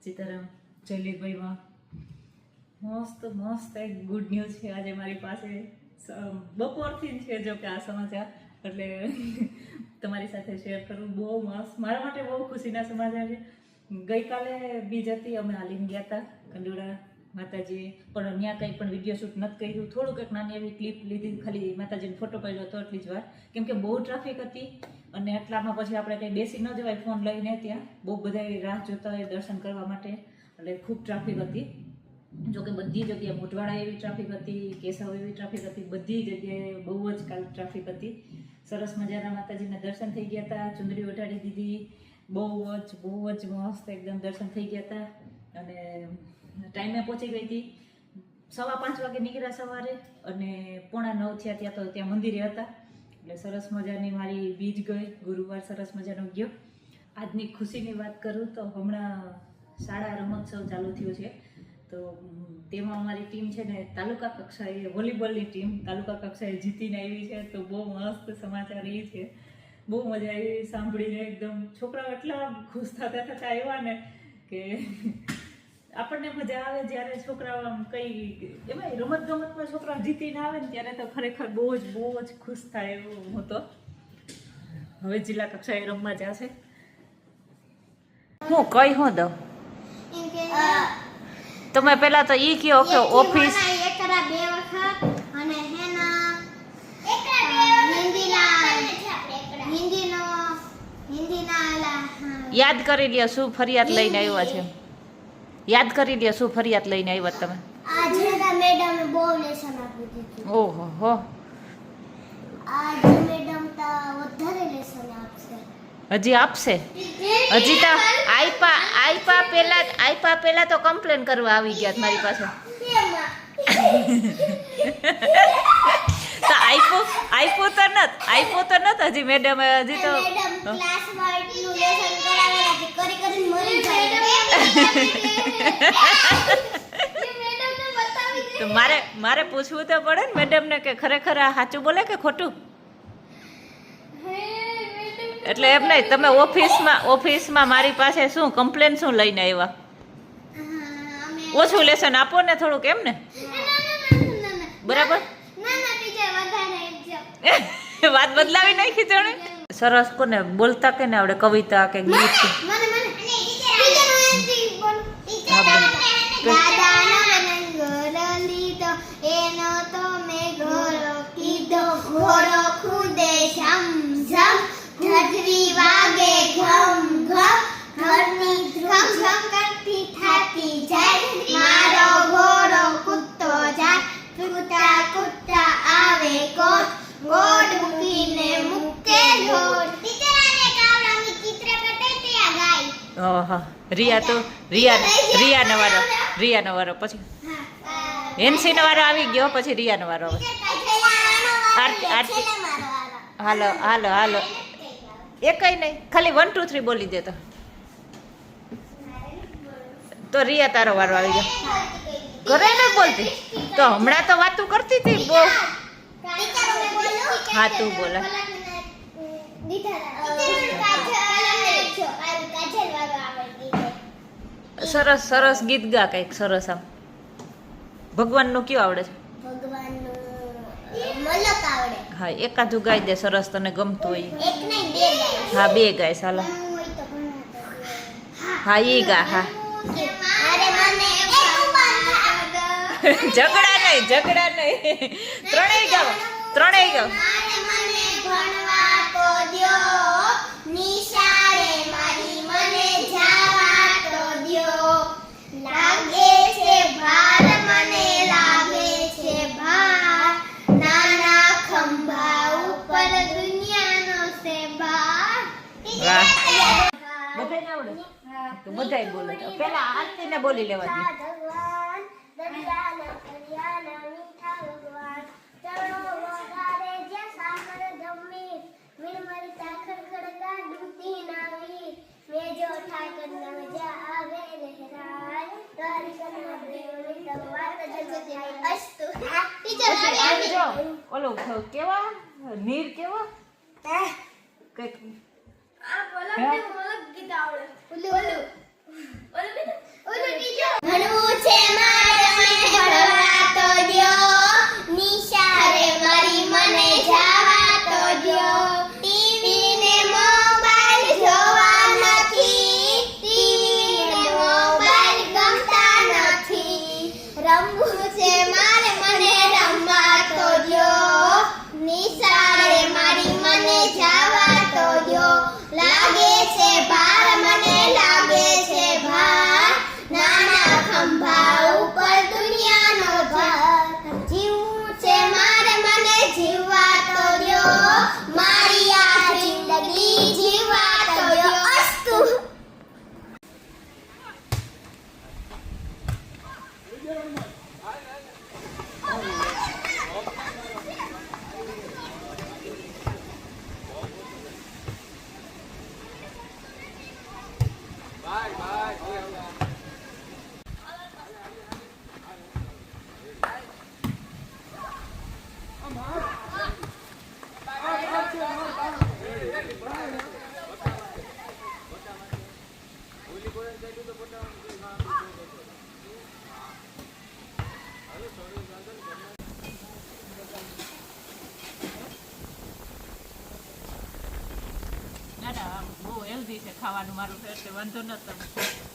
સીતારામ જયલીભાઈમાં મસ્ત મસ્ત એક ગુડ ન્યૂઝ છે આજે મારી પાસે બપોરથી જ છે જો કે આ સમાચાર એટલે તમારી સાથે શેર કરું બહુ મસ્ત મારા માટે બહુ ખુશીના સમાચાર છે ગઈકાલે બીજ હતી અમે હાલીને ગયા હતા કંડોળા માતાજી પણ ત્યાં કંઈ પણ વિડીયો શૂટ નથી કર્યું થોડુંક એક નાની એવી ક્લિપ લીધી ખાલી માતાજીનો ફોટો પાડ્યો હતો એટલી જ વાર કેમ કે બહુ ટ્રાફિક હતી અને એટલામાં પછી આપણે કંઈ બેસી ન જવાય ફોન લઈને ત્યાં બહુ બધા રાહ જોતા હોય દર્શન કરવા માટે એટલે ખૂબ ટ્રાફિક હતી જોકે બધી જગ્યાએ મોટવાડા એવી ટ્રાફિક હતી કેશવ એવી ટ્રાફિક હતી બધી જગ્યાએ બહુ જ કાલ ટ્રાફિક હતી સરસ મજાના માતાજીના દર્શન થઈ ગયા હતા ચુંદડી ઓઢાડી દીધી બહુ જ મસ્ત એકદમ દર્શન થઈ ગયા હતા અને ટાઈમે પહોંચી ગઈ હતી 5:15 વાગે નીકળ્યા સવારે અને 8:45 થયા ત્યાં તો ત્યાં મંદિરે હતા એટલે સરસ મજાની મારી બીજ ગઈ ગુરુવાર સરસ મજાનો ગયો આજની ખુશીની વાત કરું તો હમણાં શાળા રમોત્સવ ચાલુ થયો છે તો તેમાં અમારી ટીમ છે ને તાલુકા કક્ષાએ વોલીબોલની ટીમ તાલુકા કક્ષાએ જીતીને આવી છે તો બહુ મસ્ત સમાચાર એ છે બહુ મજા આવી સાંભળીને એકદમ છોકરાઓ એટલા ખુશ થતા આવ્યા ને કે આપણને મજા આવે જ્યારે છોકરાઓ આમ કંઈ એમાં રમતગમતમાં છોકરાઓ જીતીને આવે ને ત્યારે તો ખરેખર બહુ જ ખુશ થાય એવું હું તો હવે જિલ્લા કક્ષાએ રમવા જશે હું કઈ હું દઉં તમે પેલા તો ઈ કયો કે ઓફિસ યાદ કરી લ્યો શું ફરિયાદ લઈને આવ્યા છે યાદ કરી લ્યો શું ફરિયાદ લઈને આવ્યા તમે આજે મેડમે બહુ લેસન આપી દીધું ઓહો હો આજે મેડમ તો વધારે લેસન આપશે હજી આપશે હજી તો આઈપા પેલા તો કમ્પ્લેન કરવા આવી ગયા મારી પાસે તો આઈપો તો નત હજી મેડમ હજી તો ક્લાસમાં એટલું લેસન કરાવેલા કે કરી મરી જાય તો મારે પૂછવું તો પડે ને મેડમને કે ખરેખર આ સાચું બોલે કે ખોટું એટલે એમ નહીં તમે ઓફિસમાં મારી પાસે શું કમ્પ્લેન શું લઈને આવ્યા ઓછું લેસન આપો ને થોડુંક એમ ને બરાબર વાત બદલાવી નાખી જાણે સરસ કોને બોલતા કે ને આવડે કવિતા કે ગીત એનો તો મેં ઘોડો કીધો ઘોડો ખુદે ઝમ ઝમ ધરતી વાગે ઘમ ઘમ ઘરની ઘમ ઘમ કરતી થાતી જાય મારો ઘોડો કૂદતો જાય કૂદતા કૂદતા આવે કોટ ગોડ મૂકીને મૂકે ઢોળ ટીચરાને કાવડાની ચિત્ર કટે ત્યાં ગાય ઓહો રિયાનો વારો પછી એનસીનો વારો આવી ગયો પછી રિયાનો વારો આવે આરતી હાલો એ કઈ નહીં ખાલી 1 2 3 બોલી દે તો રિયા તારો વારો આવી ગયો ઘરે ન બોલતી તો હમણાં તો વાતું કરતી હતી બહુ હા તું બોલે સરસ ગીત ગા કંઈક સરસ આમ ભગવાનનું કયું આવડે છે હા એકાદું ગાઈ દે સરસ તને ગમતું હોય હા 2 ગાય ચાલો હા ઈ ગા હા ઝઘડા નહીં ત્રણેય ગાવ લાગે છે ભાર મને લાગે છે ભાર નાના ખંભા ઉપર દુનિયાનો છે ભાર બધાય આવડે તો બધાય બોલે પેલા આરતીને બોલી લેવા દે ભગવાન દરિયાના દરિયાના મીઠા ભગવાન ચરણો વગાડે જ્યાં સાગર જમીન મીણ મારી સાખર ખડકા ડૂબતી નાવી મેં જો ઠાકર ન જા આવે લહેરાય તારી કરના દેવની સવાત જગત અસ્તુ ટીચર આવી જો ઓલો કેવા નીર કેવો કઈક આ બોલક ગીત આવડે ઓલું રમવું છે મારે મને રમવા તો દ્યો નિશાળે મારી મને જવા તો દ્યો લાગે છે ભાર મને લાગે છે ભાર નાના ખંભા ઉપર દુનિયાનો ભાર જીવવું છે મારે મને જીવવા તો દ્યો મારી આ જિંદગી જીવવા તો દ્યો અસ્તુ ના ના બહુ હેલ્ધી છે ખાવાનું મારું એટલે વાંધો ન તમે